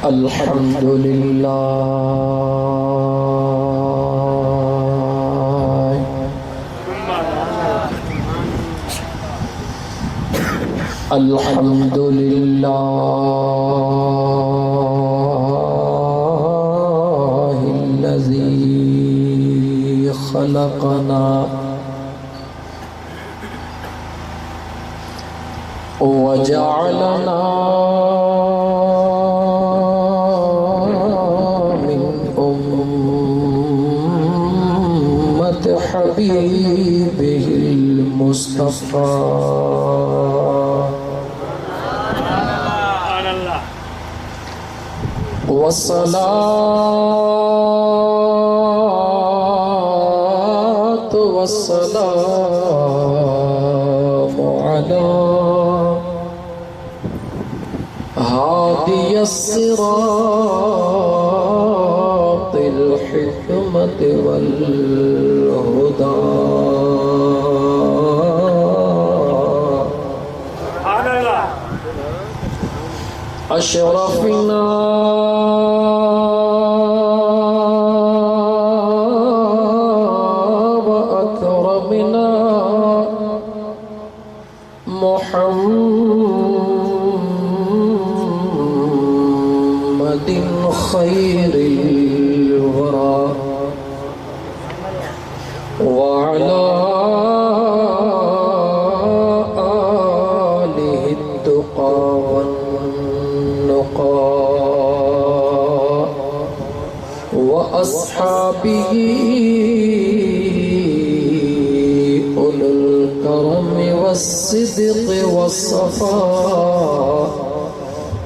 अल्हम्दुलिल्लाह अल्हम्दुलिल्लाहिल्लज़ी खलक़ना वजअलना मिन उम्मति हबीबिहिल मुस्तफ़ा वस्सलातु वस्सलामु अला हादियस सिरातिल हिकमति वल हुदा अशरफना व अकरमना मुहम्मदिन खैरिल वरा व अला आलिहि तुक़ा वअस्हाबिही उलुल करम वस्सिद्क़ वस्सफ़ा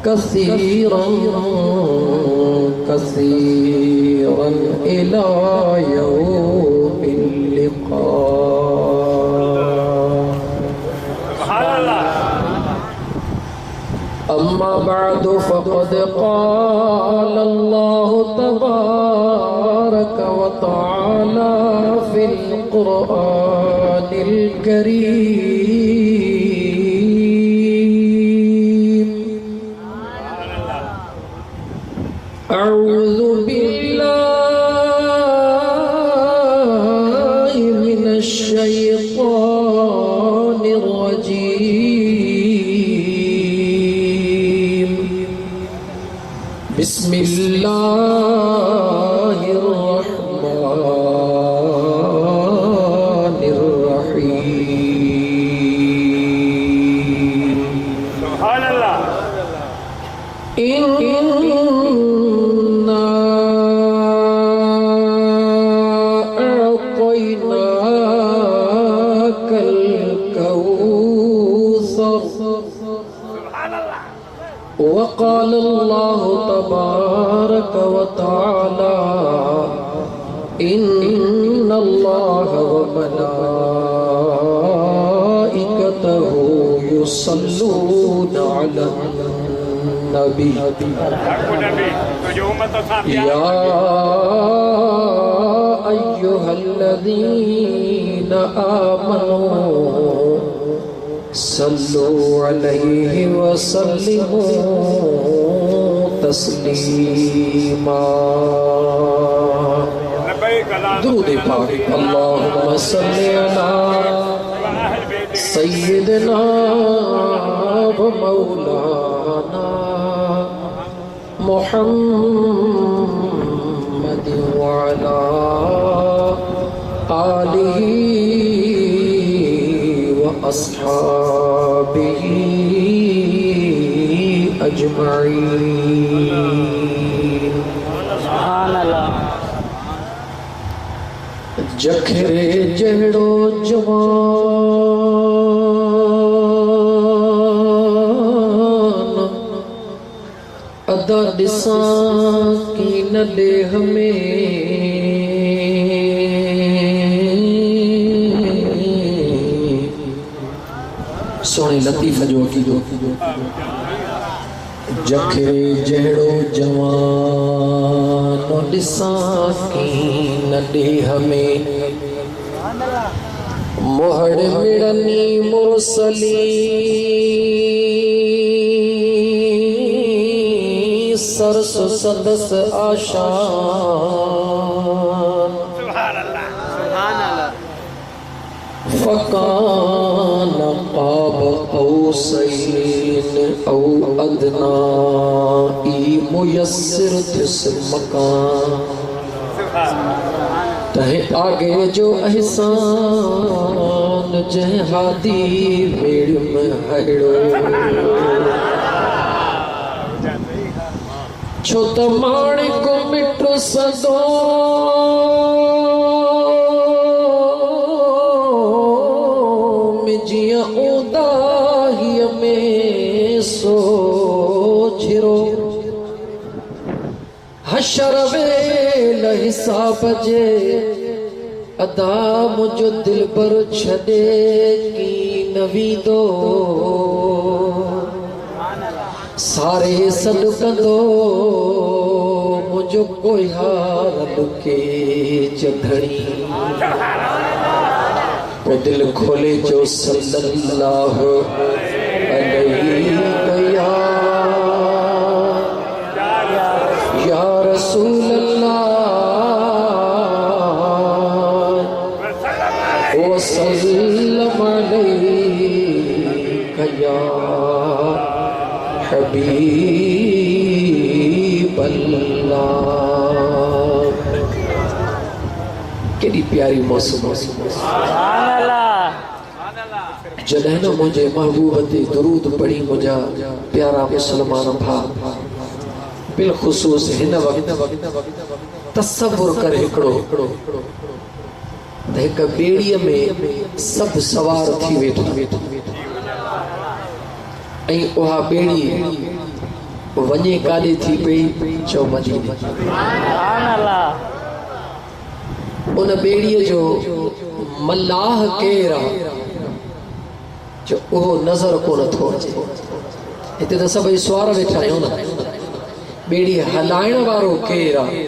कसीरन कसीरन इला यौमिल लिक़ा। अम्मा बअदु फ़क़द क़ाल अल्लाहु तबारक व तआला फ़िल क़ुरआनिल करीम अऊज़ु बिल्लाहि मिनश शैतानिर रजीम बिस्मिल्लाहिर्रहमानिर्रहीम। सुभान अल्लाह। इन्ना अअतैनाकल कौसर। सुभान अल्लाह। वक़ाल अल्लाहु तबारक व तआला इन्नल्लाह व मलाइकतहु युसल्लूना अलन नबी या अय्युहल्लज़ीना आमनू सल्लु अलैहि वसल्लिमू तस्लीमा। दुरूद पाक अल्लाहुम्मा सल्लि अला सय्यिदिना व मौलाना मुहम्मद व अला आलिहि अस्हाबिही अजमईन। सुभान अल्लाह। जखरे जहड़ो जवान अदा दिसां की न दे हमें सोने लतीफ़ जो की दो जखरे जहड़ो जवान दिसां की न दे हमें मोहड़ मिड़नी मुरसली सरस सदस आशान फकान आब औसैन औ अदना ई मुयस्सिर थिस मकान तहे आगे जो एहसान जह हादी वेड़ में हड़ो छो त माणे को मिठो सदो जिया उदाही में सोचिरो हशर वेल हिसाब जे अदा मुझो दिल पर छदे की नवी दो सारे सद कंदो मुझो कोई हार के चधड़ी वो दिल खोले जो सल्लल्लाहु अलैहि या रसूल अल्लाह वो सल्लम अलैका या हबीब अल्लाह। केड़ी प्यारी मौसम जॾहिं न मुझे महबूब ते दुरूद पढ़ी मुझा प्यारा मुसलमान भा बिलखुसूस हिन वक्त तसव्वुर कर हिकड़ो त हिक बेड़ीअ में सब सवार थी वेठा ऐं उहा बेड़ी वञे काॾे थी पई चओ मदीने उन बेड़ीअ जो मल्लाह केर आहे जो उहो नज़र कोन थो अचे हिते त सभई सुवार वेठा आहियूं न बेड़ी हलाइण वारो केर आहे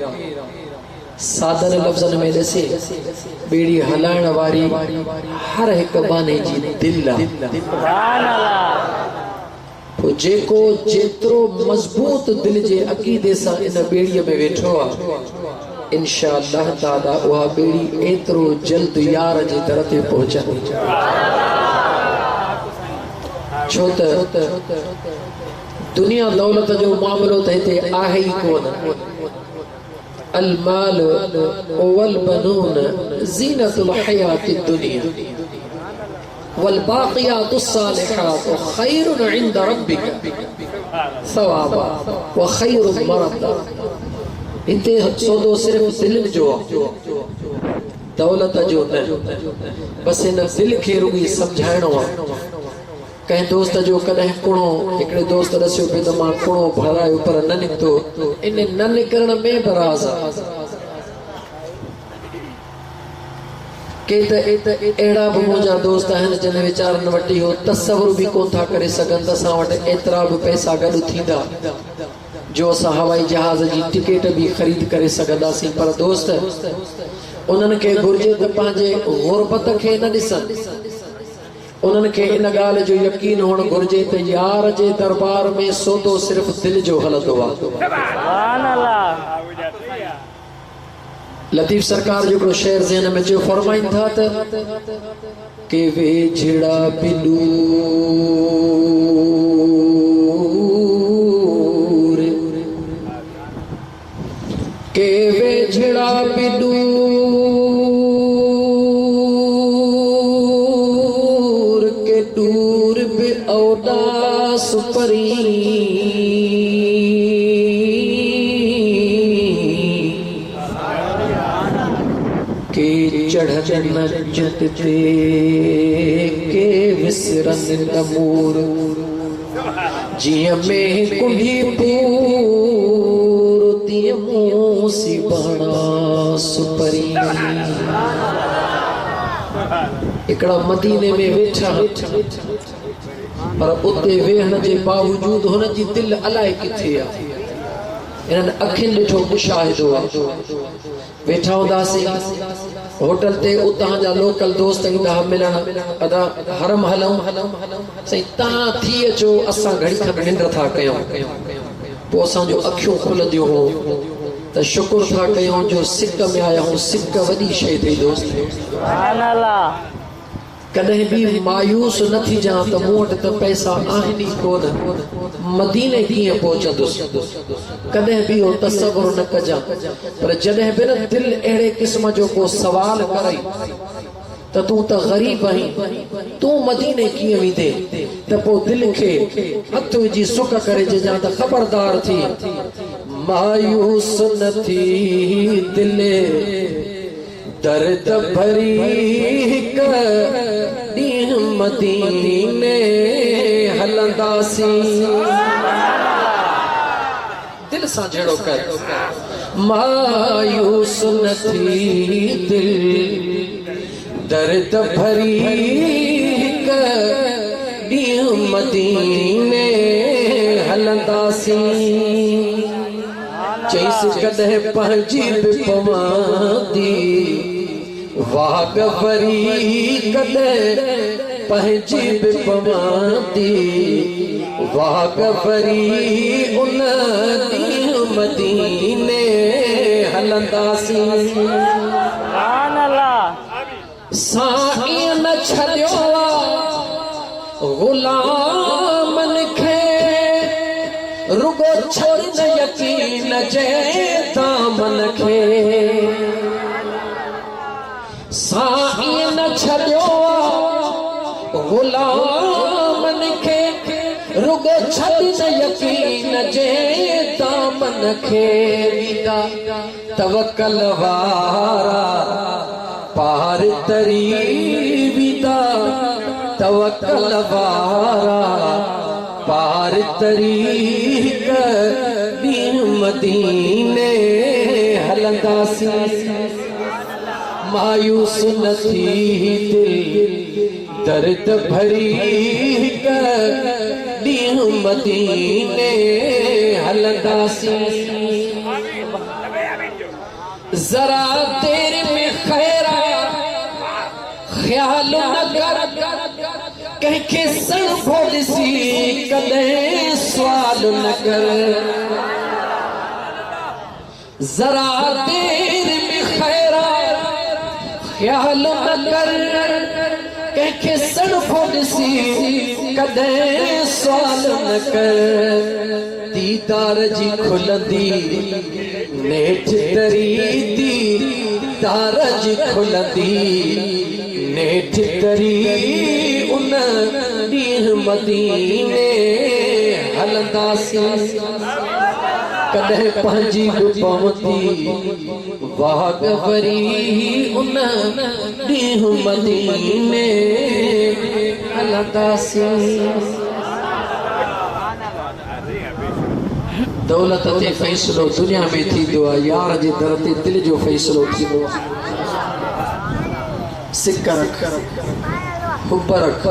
सादन लफ़्ज़नि में ॾिसे बेड़ी हलाइण वारी हर हिक बाने जी दिल आहे पोइ जेको जेतिरो मज़बूत दिल जे अक़ीदे सां इन बेड़ीअ में वेठो आहे इंशाअल्लाह ताला उहा बेड़ी एतिरो जल्द यार जे दर ते पहुचंदी छो त दुनिया दौलत जो मामलो त हिते आहे ई कोन अल माल वल बनून ज़ीनतुल हयातिद दुनिया वल बाक़ियातुस सालिहात खैरुन इंद रब्बिक सवाबा व खैरुम मरदा। हिते सौदो सिर्फ दिल जो दौलत जो न बस इन दिल खे रुगी समझाइणो आहे। कंहिं दोस्त जो कॾहिं कुणो हिकिड़े दोस्त दसियो पियो त मां कुणो भरायो पर न निकितो इन न निकिरण में बराज़ आहे के त अहिड़ा बि मुंहिंजा दोस्त आहिनि जिन वीचारनि वटि इहो तसवुर बि कोन था करे सघनि त असां वटि एतिरा बि पैसा गॾु थींदा जो असां हवाई जहाज़ जी टिकट भी खरीद करे सघंदासीं पर दोस्त उन्हनि खे घुर्जे त पंहिंजे गुरबत खे न ॾिसनि उन्हनि खे इन ॻाल्हि जो यकीन हुअणु घुर्जे त यार जे दरबार में सौदो सिर्फ़ दिल जो हलंदो आहे। लतीफ़ सरकार जो हिकिड़ो शेर ज़हन में जो फरमाइनि था त के वेझड़ा बिलू के वेझड़ा बिदूर के दूर बे औदास परी के चढ़न जतते के विसरन नमूर जिया में कुंडी पूर दिए मूसी बड़ा सुपरी एकड़ा मदीने में वेठा पर उते वेहण जे बावजूद हुन जी दिल अलाए किथे आहे इन्हनि अखियुनि ॾिठो मुशाहिदो आहे वेठा हूंदासीं होटल ते उतां जा लोकल दोस्त ईंदा मिलण अदा हरम हलऊं सही तव्हां थी अचो असां घड़ी खनि निंड था कयूं पोइ असांजो अखियूं खुलंदियूं हो त शुक्र था कयूं जो सिक में आया हूं। सिक वॾी शइ अथई दोस्त। कॾहिं बि मायूस न थी जा त मूं वटि त पैसा आहिनि ई कोन, मदीने कीअं पहुचंदुसि, कॾहिं बि उहो तसवुर न कजां। पर जॾहिं बि न दिलि अहिड़े क़िस्म जो को सवाल करे त तूं त ग़रीब आहीं, तूं मदीने कीअं वेंदे, त पोइ दिलि खे हथ विझी सुक करे चइजां त ख़बरदार थी, मायूस न थी दिलि दर्द भरी हिक ॾींहुं मदीने हलंदासीं। दिल सां जहिड़ो कर, मायूस न थी दिल दर्द भरी हिक ॾींहुं मदीने हलंदासीं। चईसि कॾहिं पंहिंजी बि पवंदी वाग भरी, कॾहिं पंहिंजी बि पवंदी वाग भरी, उन ॾींहुं मदीने हलंदासीं। साईं न छॾियो ग़ुलामनि खे, रुगो छॾ न यकीन जे दामन खे। साईं न छॾियो ग़ुलामनि खे, रुगो छॾ न यकीन जे दामन खे। तवकल वारा पार तरी विदा, तवकल वारा पार तरी ॾींहुं मदीने हलंदासीं। मायूस न थी दिल दर्द भरी हिक ॾींहुं मदीने हलंदासीं। जरा देर में खैरा ख्याल न कर, कंहिंखे सणभो ॾिसी कॾहिं सुवाल न कर। जरा देर में खैरा ख्याल न कर, कंहिंखे सणभो ॾिसी कॾहिं सुवाल न कर। दीदार जी खुलंदी नेठ तरी, दीदार जी खुलंदी नेठ तरी, उन ॾींहुं मदीने हलंदासीं। कॾहिं पंहिंजी बि पवंदी वाग भरी, उन ॾींहुं मदीने हलंदासीं। दौलत ते फ़ैसिलो दुनिया में थींदो आहे, यार जे दर ते दिलि जो फ़ैसिलो थींदो आहे। सिक रख, हुब रख,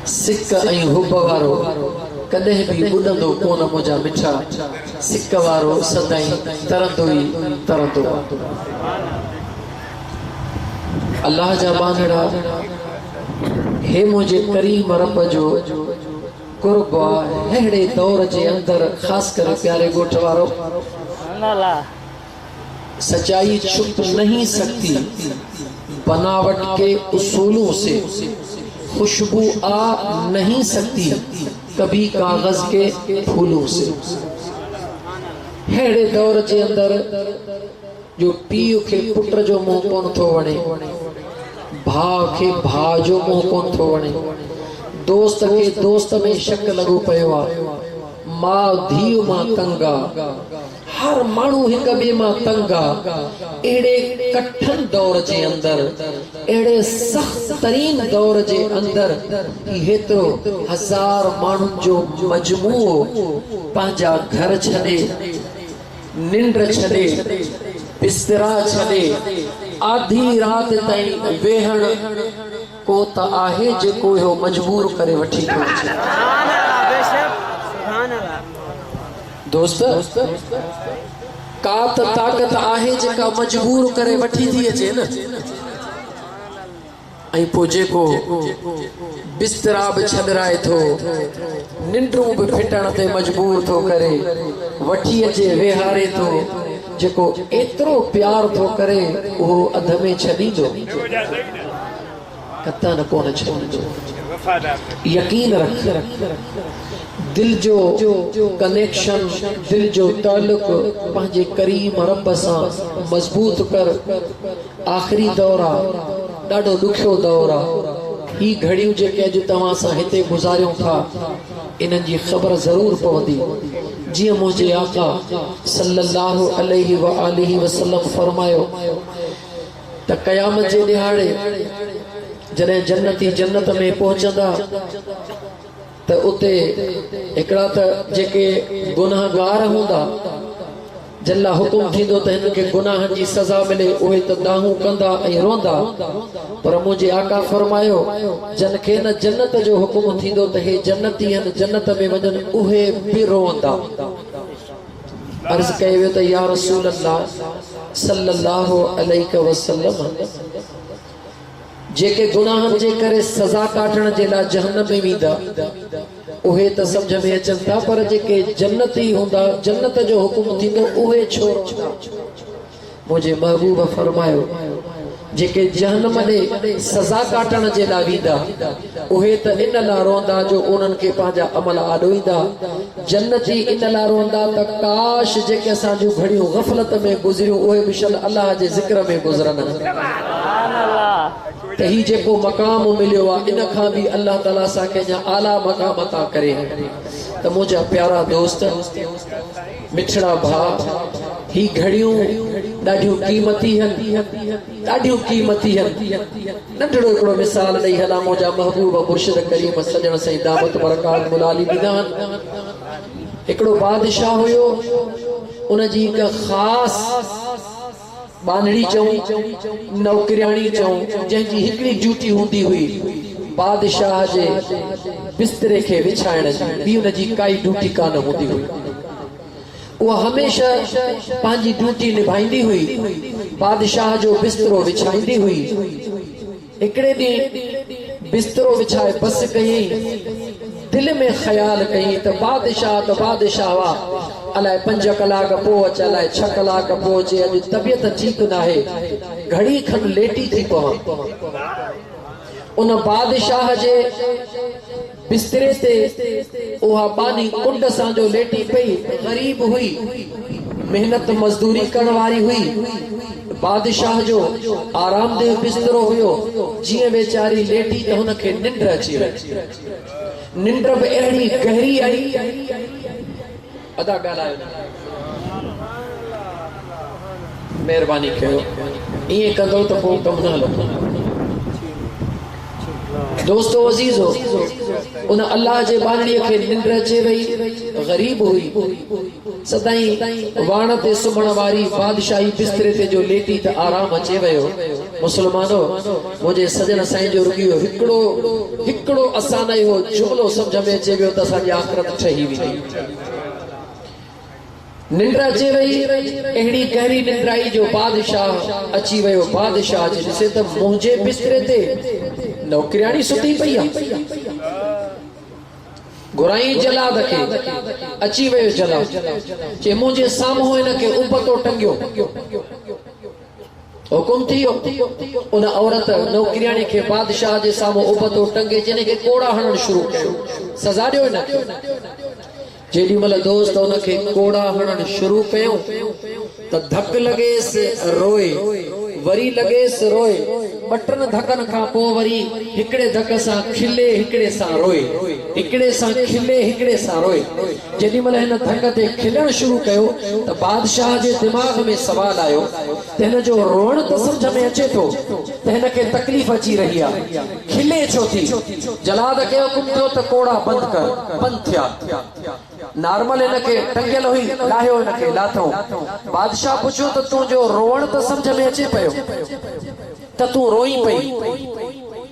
सिक ऐं हुब वारो कॾहिं बि ॿुॾंदो कोन मुंहिंजा मिठा। सिक वारो सदाईं तरंदो ई तरंदो। अल्लाह जा बांदड़ा, हे मुंहिंजे करीम रब जो कुर्ब आहे। अहिड़े दौर जे अंदर ख़ासि करे प्यारे ॻोठ वारो, सच्चाई छुप नहीं सकती, बनावट के उसूलों से खुशबू आ नहीं सकती, कभी कागज के फूलों से। हेड़े दौर जे अंदर जो पीउ के पुट जो मुंह कोन थो वणे, भाउ के भाउ जो मुंह कोन थो वणे, दोस्त के दोस्त में शक लगो पियो आहे, मां धीउ मां तंग आ, हर माण्हू हिक ॿिए मां तंग आ। अहिड़े कठिन दौर जे अंदर, अहिड़े सख़्त तरीन दौर जे अंदर हेतिरो हज़ार माण्हुनि जो मजमूओ पंहिंजा घर छॾे, निंड छॾे, बिस्तरा छॾे, आधी रात ताईं वेहण को त आहे जेको इहो मजबूर करे वठी थो अचे। दोस्त, का त ताक़त आहे जेका मजबूर करे वठी थी अचे न। ऐं पोइ जेको बिस्तरा बि छॾराए थो, निंड्रूं बि फिटण ते मजबूर थो करे, वठी अचे वेहारे थो, जेको एतिरो प्यार थो करे उहो अध में छॾींदो, कतन कोन छॾींदो। यकीन रख, दिल जो कनेक्शन, दिल जो ताल्लुक पंहिंजे करीम रब सां मजबूत कर। आख़िरी दौर आहे, ॾाढो ॾुखियो दौर आहे। ही घड़ियूं जेके अॼु तव्हां सां हिते गुज़ारियूं था, इन्हनि जी ख़बर ज़रूर पवंदी। जीअं मुंहिंजे आका सल्लल्लाहु अलैहि व आलिहि वसल्लम फरमायो त क़यामत जे ॾिहाड़े जॾहिं जन्नती जन्नत में पहुचंदा त उते हिकिड़ा त जेके गुनाहगार हूंदा, जिन लाइ हुकुम थींदो त हिन खे गुनाहनि जी सज़ा मिले, उहे त दाहूं कंदा ऐं रोंदा। पर मुंहिंजे आका फरमायो जिन खे न जन्नत जो हुकुम थींदो त हे जन्नती आहिनि, जन्नत में वञनि, उहे बि रोंदा। अर्ज़ कयो वियो त या रसूल अल्लाह सल्लल्लाहु अलैहि वसल्लम, जेके गुनाहनि जे करे सज़ा काटण जे लाइ जहन्नम में वेंदा उहे त सम्झ में अचनि था, पर जेके जन्नती हूंदा, जन्नत जो हुकुम थींदो, उहे छो रोंदा? मुंहिंजे महबूब फरमायो जेके जहन्नम ॾे सज़ा काटण जे लाइ वेंदा उहे त इन लाइ रोंदा जो उन्हनि खे पंहिंजा अमल आॾोईंदा। जन्नती इन लाइ रोंदा त काश जेके असां जूं घड़ियूं ग़फ़लत में गुज़रियूं उहे बि शल अल्लाह जे ज़िक्र में गुज़रनि। त ही जेको मक़ाम मिलियो आहे, इन खां बि अल्लाह ताला असांखे अञा आला मक़ाम अता करे। त मुंहिंजा प्यारा दोस्त, मिठड़ा भाउ, ही घड़ियूं ॾाढियूं क़ीमती आहिनि, ॾाढियूं क़ीमती आहिनि। नंढड़ो हिकिड़ो मिसाल ॾेई हलां, मुंहिंजा महबूब मुर्शिद करीम सजण साईं दावत बरकात मुलाली ॾींदा आहिनि। हिकिड़ो बादशाह हुयो, उनजी हिकु ख़ासि बानड़ी चऊं, नौकरियाणी चऊं, जंहिंजी हिकिड़ी ड्यूटी हूंदी हुई बादशाह जे बिस्तरे खे विछाइण जी, ॿी उनजी काई ड्यूटी कान हूंदी हुई। उहा हमेशह पंहिंजी ड्यूटी निभाईंदी हुई, बादशाह जो बिस्तरो विछाईंदी हुई। हिकिड़े ॾींहुं बिस्तरो विछाए बस कयईं, दिल में ख़्याल कयईं त बादशाह वाह, अलाए 5 कलाक पोइ अचे, अलाए 6 कलाक पोइ अचे, अॼु तबियत ठीकु न आहे, घड़ी खन लेटी थी पवां। उन बादशाह जे बिस्तरे ते उहा बानी कुंड सां जो लेटी पई, ग़रीब हुई, मेहनत मजदूरी करण वारी हुई। बादशाह जो आरामदेह बिस्तरो हुयो, जीअं वेचारी लेटी त हुनखे निंड अची वई। निंड बि अहिड़ी गहरी आई, अदा ॻाल्हायो, महिरबानी कयो, ईअं कंदो त पोइ कमु न हलंदो। दोस्तो अज़ीज़ो, उन अल्लाह जे बानड़ीअ खे निंड अचे वई, ग़रीब हुई, सदाईं वाण ते सुम्हण वारी बादशाही बिस्तरे ते जो लेटी त आराम अचे वियो। मुस्लमानो, मुंहिंजे सजण साईं जो रुॻियो हिकिड़ो असां न इहो जुमिलो सम्झ में अचे वियो त असांजी आख़िरत ठही वेंदी। निंड अचे वई, अहिड़ी गहरी निंड आई जो बादशाह अची वियो। बादशाह जे ॾिसे त मुंहिंजे बिस्तरे ते नौकरियाणी सुती पई आहे। घुराई जलाद खे, अची वियो जलाद, चए मुंहिंजे साम्हूं हिनखे उबतो टंगियो। हुकुम थियो, उन औरत नौकरियाणी खे बादशाह जे साम्हूं उबतो टंगे, जिन खे कोड़ा हणण शुरू कयो, सज़ा ॾियो हिनखे। जेॾी महिल दोस्त उनखे कोड़ा हणण शुरू कयूं त धक लॻेसि रोए, वरी लॻेसि रोए, 2 धकनि खां पोइ वरी हिकिड़े धक सां खिले, हिकिड़े सां रोए, हिकिड़े सां खिले, हिकिड़े सां रोए। जेॾी महिल हिन धक ते खिलण शुरू कयो त बादशाह जे दिमाग़ में सवाल आयो त हिन जो रोअण त सम्झ में अचे थो त हिनखे तकलीफ़ अची रही आहे, खिले छो थी? जलाद खे हुकुम थियो त कोड़ा बंदि कर, बंदि थिया। नॉर्मल हिनखे टंगियल हुई, लाहियो हिनखे, लाथो। बादशाह पुछियो त तुंहिंजो रोअण त सम्झ में अचे पियो त तूं रोई पई?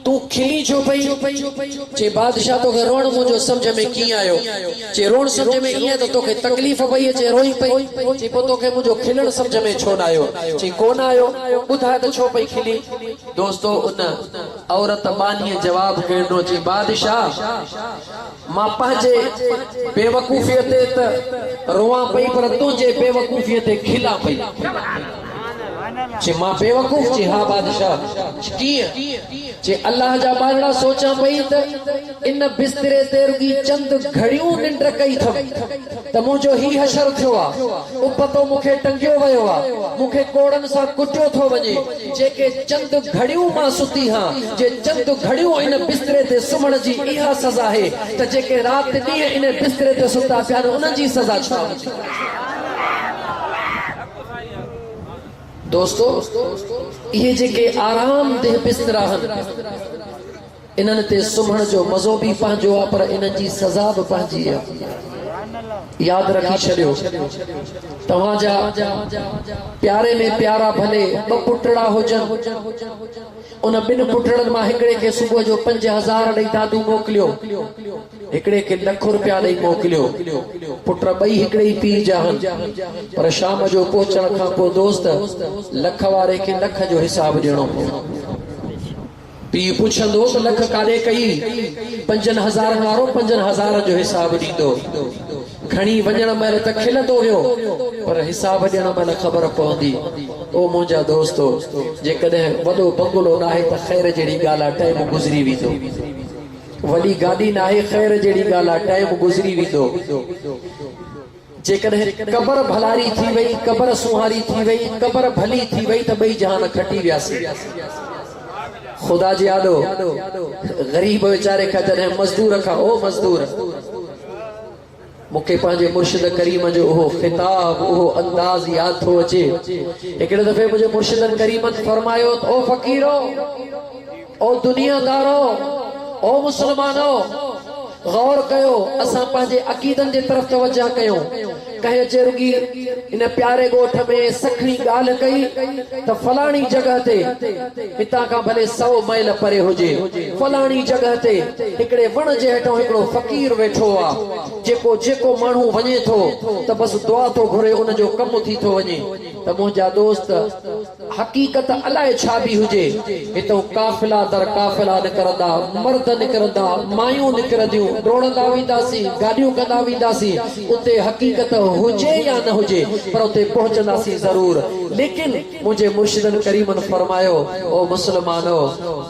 तू खिली छो पई चे बादशाह तो के रोण मुझो समझ में की आयो चे रोण समझ में इए तो तोखे तकलीफ पई चे रोई पई चे पो तोखे मुझो खिलण समझ में छो न आयो चे कोन आयो बुधा तो छो पई खिली दोस्तों उन औरत बानी जवाब करणो चे बादशाह मां पाजे बेवकूफियत त रोवा पई पर तुझे बेवकूफियत खिला पई चे मां बेवकूफ चे हा बादशाह की चे अल्लाह जा बाणा सोचा पई त इन बिस्तरे ते रुगी चंद घड़ियों निंड कई थम त मुझो ही हशर थियो आ उपतो मुखे टंगियो वयो आ मुखे कोड़न सा कुटियो थो वने जेके चंद घड़ियों मां सुती हां जे चंद घड़ियों इन बिस्तरे ते सुमण जी इहा सजा है त जेके रात दी इन बिस्तरे ते सुता पिया उन जी सजा छा दोस्तों ये जेके आराम दे बिस्तरा इन्हनि ते सुम्हण जो मज़ो भी पंहिंजो आहे पर इन्हनि जी सज़ा भी पंहिंजी आहे याद रखी छॾियो तव्हांजा प्यारे में प्यारा भले ॿ पुटड़ा हुजनि उन ॿिनि पुटड़नि मां हिकिड़े खे सुबुह जो 5000 ॾेई दादू मोकिलियो हिकिड़े खे ₹1 रुपया ॾेई मोकिलियो पुट ॿई हिकिड़े ई पीउ जा आहिनि पर शाम जो पहुचण खां पोइ दोस्त लख वारे खे लख जो हिसाब ॾियणो पियो पीउ पुछंदो त लख काॾे कई 5000 वारो 5000 जो हिसाब ॾींदो खणी वञण महिल त खिलंदो हुयो पर हिसाब ॾियण महिल ख़बर पवंदी ओ मुंहिंजा दोस्तो जेकॾहिं वॾो बंगलो न आहे त ख़ैर जहिड़ी ॻाल्हि आहे टाइम गुज़री वेंदो वॾी गाॾी न आहे ख़ैर जहिड़ी ॻाल्हि आहे टाइम गुज़री वेंदो जेकॾहिं क़बर भलारी थी वई क़बर सुहारी थी वई क़बर भली थी वई त ॿई जहान खटी वियासीं खुदा जी आॾो ग़रीब वीचारे खां जॾहिं मज़दूर खां ओ मज़दूर मूंखे पंहिंजे मुर्शिद करीम जो उहो ख़िताब उहो अंदाज़ याद थो अचे हिकिड़े दफ़े मुंहिंजे मुर्शिदनि करीमनि फरमायो त ओ फ़क़ीरो ओ दुनियादारो ओ मुसलमानो गौर कयो असां पंहिंजे अक़ीदनि जे तरफ़ तवज्जो कयूं कहे जे रुगी इन प्यारे गोठ में सखणी ॻाल्हि कई त फलाणी जगह ते हितां खां भले 100 मील परे हुजे फलाणी जगह ते हिकिड़े वण जे हेठों हिकिड़ो फ़क़ीर वेठो आहे जेको जेको माण्हू वञे थो त बस दुआ थो घुरे उन जो कमु थी थो वञे त मुंहिंजा दोस्त हक़ीक़त अलाए छा बि हुजे हितां काफ़िला दर काफ़िला निकिरंदा मर्द निकिरंदा मायूं निकिरंदियूं डोड़ंदा वेंदासीं गाॾियूं कंदा वेंदासीं उते हक़ीक़त हुजे या न हुजे पर उते पहुचंदासीं ज़रूर लेकिन मुझे मुर्शिदन करीमन फरमायो ओ मुसलमानो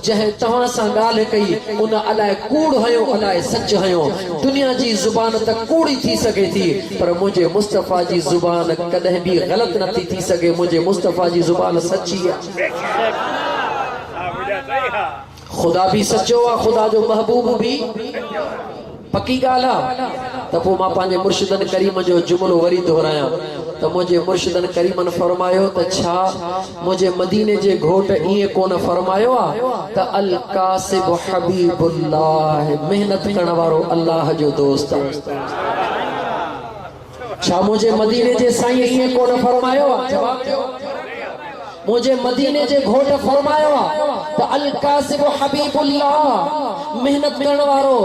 जंहिं तव्हां सां ॻाल्हि कई उन अलाए कूड़ हयो अलाए सच हयो दुनिया जी ज़ुबान त कूड़ी थी सके थी पर मुझे मुस्तफ़ा जी ज़ुबान कॾहिं भी गलत नथी थी सके मुझे मुस्तफ़ा जी ज़ुबान सच्ची है खुदा भी सच्चो आहे खुदा जो महबूब भी पक्की ॻाल्हि आहे त पोइ मां पंहिंजे मुर्शिदनि करीम जो जुमिलो वरी दोहरायां त मुंहिंजे मुर्शिदनि करीमनि फरमायो त छा मुंहिंजे मदीने जे घोट ईअं कोन फरमायो आहे त अल कासिब हबीबुल्लाह मेहनत करण वारो अल्लाह जो दोस्त छा मुंहिंजे मदीने जे साईं ईअं कोन फरमायो आहे जवाब ॾियो मुझे मदीने जे घोट फरमायो त अल कासिब हबीबुल्लाह मेहनत करण वारो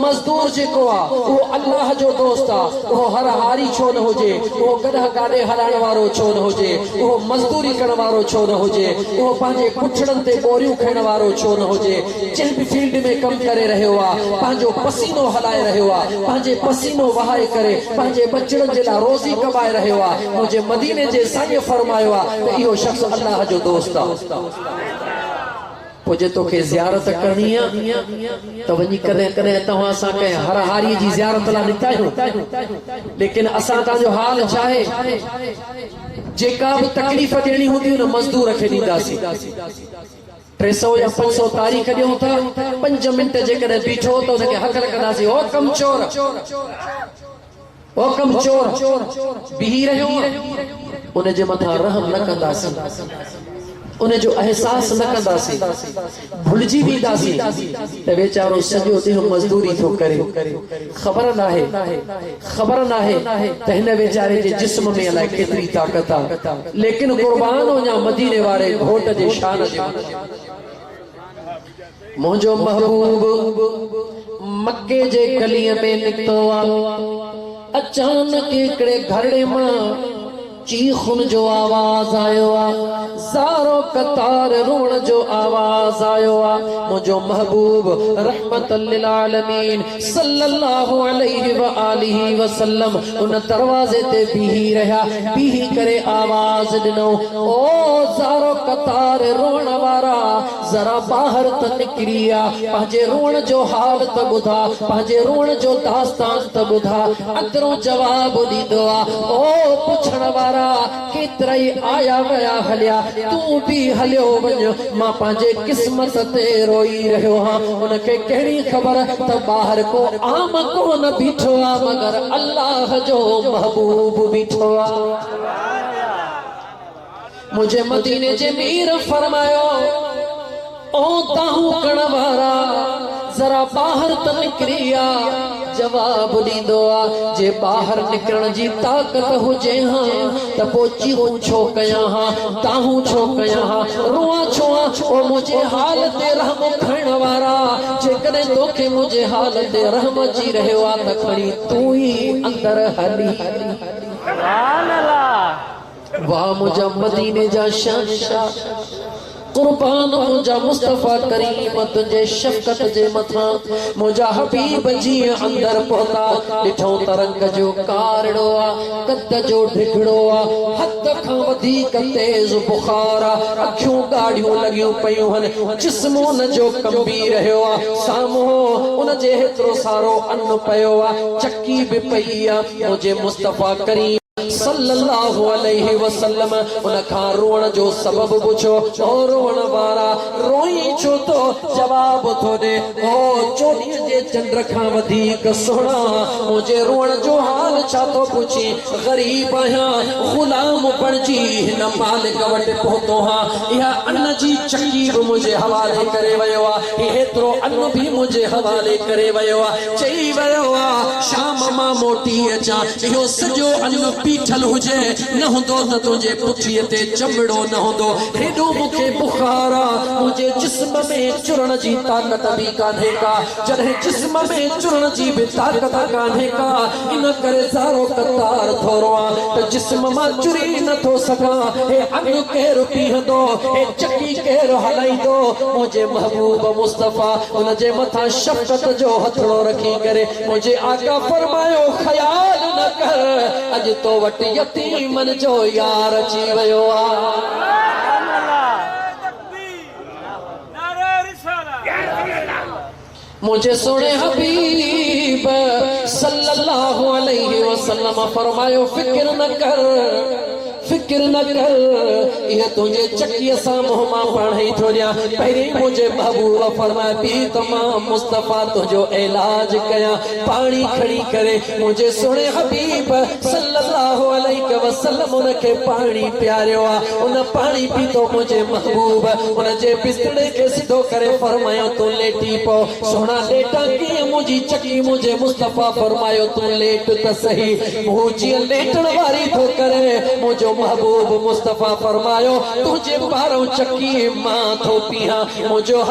मजदूर जेको आहे वो अल्लाह जो दोस्त आहे वो हर हारी छो न हुजे वो गदह गाॾे हलाइण वारो छो न हुजे वो मजदूरी करण वारो छो न हुजे वो पंहिंजे पुछड़नि ते बोरियूं खाइण वारो छो न हुजे जंहिं बि फील्ड में कमु करे रहियो आहे पंहिंजो पसीनो हलाए रहियो आहे पंहिंजे पसीनो वहाए करे पंहिंजे बचड़नि जे लाइ रोज़ी कमाए रहियो आहे मुंहिंजे मदीने जे साईं फरमायो आहे त इहो शख़्स अल्लाह जो दोस्त आहे पोइ तोखे ज़ियारत करणी आहे त वञी कॾहिं कॾहिं तव्हां सां कंहिं हर हारी जी ज़ियारत लाइ निकिता आहियूं लेकिन असां तव्हांजो हाल छा आहे जेका बि तकलीफ़ ॾियणी हूंदी उन मज़दूर खे ॾींदासीं 300 या 500 तारीख़ ॾियूं था 5 मिंट जेकॾहिं बीठो त हुनखे हक़ल कंदासीं ओ कम चोर ओ कम चोर बीही रहियो उनजे मथां रहम न कंदासीं उनजो एहसास न कंदासीं भुलिजी वेंदासीं त वेचारो सॼो ॾींहुं मज़दूरी थो करे ख़बर नाहे त हिन वेचारे जे जिस्म में अलाए केतिरी ताक़त आहे लेकिन क़ुर्बान वञा मदीने वारे घोट जे शान जे मुझो महबूब मक्के जे गलीअ में निकतो आ। अचानक हिकिड़े घरड़े मां चीखुन जो आवाज आयो आ, ज़ारो कतार रोण जो आवाज आयो आ। मुझो महबूब रहमतल लिल आलमीन सल्लल्लाहु अलैहि व आलिहि वसल्लम उन दरवाजे ते बीही रहा, बीही करे आवाज दिनो, ओ ज़ारो कतार रोण वारा जरा बाहर त निकरी आ, पंहिंजे रोण जो हाल त ॿुधा, पंहिंजे रोण जो दास्तान त ॿुधा। अंदरों जवाब ॾींदो आ, ओ पुछण वारा केतिरा ई आया वया हलिया, तू भी हलियो वञ, मां पंहिंजे किस्मत ते रोई रहियो हां। उनखे कहिड़ी ख़बर त ॿाहिर को आम कोन बीठो आ मगर अल्लाह जो महबूब बीठो आ। मुझे मदीने जे मीर फरमायो, ओ ताहू कण वारा जरा बाहर त निकरी आ। जवाब ॾींदो आ, जे बाहर निकरण जी ताक़त हुजे हां त पोइ चीखूं छो कयां हां, ताहूं छो कयां हां, रोआं छो आ? ओ मुझे हाल ते रहम खण वारा, जेकॾहिं तोखे मुझे हाल ते रहम जी रहियो आ त खणी तूं ई अंदर हली। सुभान अल्लाह। वाह मुझा मदीने जा शहंशाह, कुर्बान मुझा मुस्तफा करीम तुझे शफ़क़त जे मथा। मुझा हबीब जी अंदर पहुता, ॾिठो तरंग जो कारड़ो आ, कद जो ढिगड़ो आ, हद खां वधीक तेज बुखार आ, अखियूं ॻाढ़ियूं लॻियूं पयूं हन, जिस्म उन जो कंबी रहियो आ, साम्हूं उन जे हेतिरो सारो अन्न पियो आ, चकी बि पई आ। मुझे मुस्तफा करीम सल्लल्लाहु अलैहि वसल्लम उन खां रोण जो सबब पुछो, ओ रोण वारा रोई छो तो? जवाब थो ॾे, ओ चोॾीअ जे चंड खां वधीक सुहिणा मुझे रोण जो हाल छा थो पुछी? ग़रीब आहियां, ग़ुलाम बणिजी हिन मालिक वटि पहुतो हां, इहा अन्न जी चकी बि मुंहिंजे हवाले करे वियो आहे, हेतिरो अन्न बि मुंहिंजे हवाले करे वियो आहे। चई वियो आहे शाम मां मोटी अचां, इहो सॼो अन्न पीठल हुजे न हुंदो त तुंहिंजे पुठीअ ते चमड़ो न हुंदो, हेॾो मूंखे बुखार आ, मुंहिंजे जिस्म में चुरण जी ताक़त बि कान्हे का, जॾहिं जिस्म में चुरण जी बि ताक़त कान्हे का, इन करे ज़ारो कतार थोरो आ त जिस्म मां चुरी नथो सघां। हे अन्न केरु पीहंदो, हे चकी केरु हलाईंदो? मुंहिंजे महबूब मुस्तफा उन जे मथां शफ़क़त जो हथड़ो रखी करे मुंहिंजे आका फरमायो, ख़याल न कर अॼु तो वटि यतीमन जो यार अची वियो आ। मुझे सोने हबीब सल्लल्लाहु अलैहि वसल्लम फरमायो, फिक्र न कर, फिक्र न कर, ये तुझे चक्कीअ सां मुंहुं मां पाण ई थो ॾियां। पहिरीं मुंहिंजे महबूब फरमाए पी तमाम मुस्तफा तुंहिंजो इलाज कयां। पाणी खणी करे मुंहिंजे सुहिणे हबीब सल्लल्लाहु अलैहि वसल्लम उनखे पाणी पियारियो आहे। उन पाणी पीतो मुंहिंजे महबूब उन जे बिस्तरे खे सिधो करे फरमायो, तूं लेटी पओ। सोना लेटा कीअं? मुंहिंजी चकी मुंहिंजे मुस्तफा फरमायो, तूं लेट त सही। हू जीअं लेटण वारी थो करे, मुंहिंजो महबूब मुस्तफा फरमायो, तुझे बारों चक्की मां थो पीहां। मुझो